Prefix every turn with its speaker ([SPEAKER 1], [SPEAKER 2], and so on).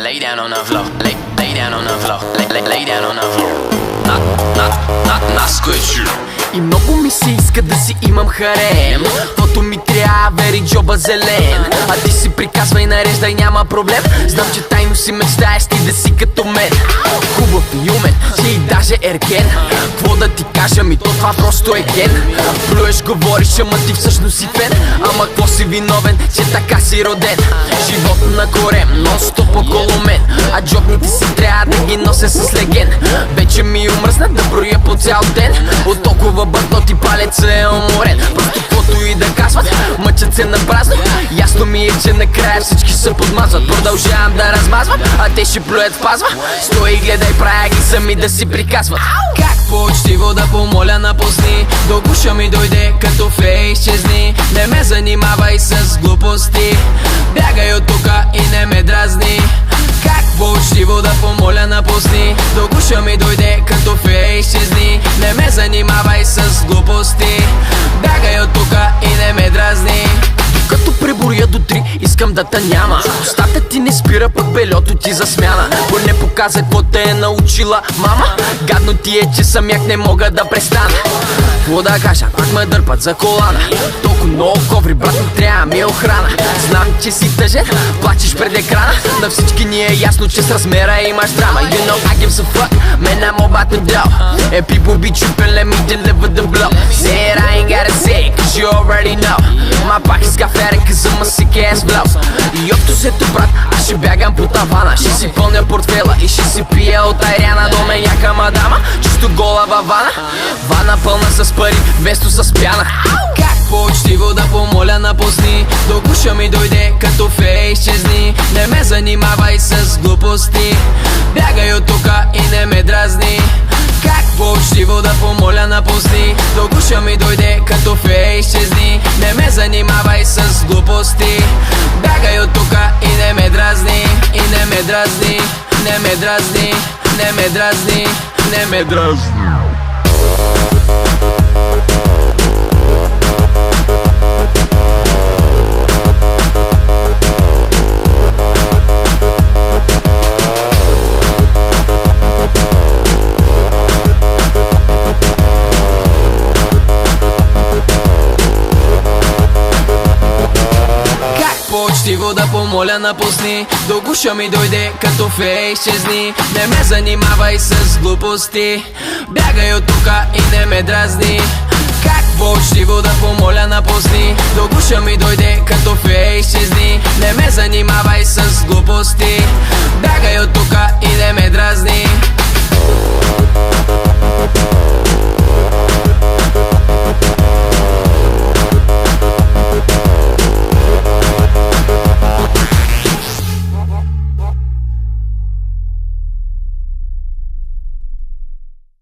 [SPEAKER 1] lay down on the floor, lay down on the floor, lay down on the floor. Наскочи.
[SPEAKER 2] И много ми се иска да си имам харем, каквото ми трябва, вери джоба зелен. А ти си приказвай и нареждай, няма проблем. Знам, че тайно си мечтаеш ти да си като мен. Хубав и умен, си и даже ерген. Кво да ти кажа, ми то това просто е ген. Плюеш, говориш, ама ти всъщност си фен. Ама кво си виновен, че така си роден? Живот на корем, нон-стоп около мен. А джобните си трябва да ги нося с леген. Вече ми омръсна да броя по цял ден. От толкова бъртоти палеца е уморен. Просто каквото и да казват, мъчат се на празно. Ясно ми е, че накрая всички се подмазват. Продължавам да размазвам, а те ще плюят в пазва. Стой и гледай, правя ги сами да си приказват. Как по-учтиво да помоля напусни, до гуша ми дойде като фей изчезни. Не ме занимавай с глупости, бягай от тука и не ме дразни. Как по-учтиво да помоля напусни, до гуша ми дойде като фей изчезни. Не ме занимавай с глупости, бягай от тука и не ме дразни. Като преборя до 3, искам да те няма. Устата ти не спира, пък белето ти за смяна. Поне показа какво те е научила мама. Гадно ти е, че самяк не мога да престана. Какво да кажа, пак ме дърпат за колана. Толкова много коври, брат, ми трябва ми е охрана. Знам, че си тъжен, плачеш пред екрана. На всички ни е ясно, че с размера имаш драма. You know I give a fuck, man I'm about to do. And people be tripping, let me deliver the blow. Say it, I ain't gotta say it, cause you already know. My pockets got fatter cause I'm a sick ass blow. И общо сето, брат, аз ще бягам по тавана. Ще си пълня портфела и ще си пия от айряна. До мен яка мадама, чисто гола във вана. Вана пълна с пари, вместо с пяна. Как по-учтиво да помоля напусни, до гуша ми дойде като фей изчезни. Не ме занимавай с глупости, бягай от тука и не ме дразни. Как по-учтиво да помоля напусни, до гуша ми дойде като фей изчезни. Не ме занимавай с глупости, бягай от тука и не ме дразни. И не ме дразни, не ме дразни, не ме дразни, не ме дразни. По-учтиво да помоля напусни, до гуша ми дойде като фей изчезни. Не ме занимавай с глупости, бягай от тука и не ме дразни. Как по-учтиво да помоля напусни, до гуша ми дойде като фей изчезни. Не ме занимавай с глупости,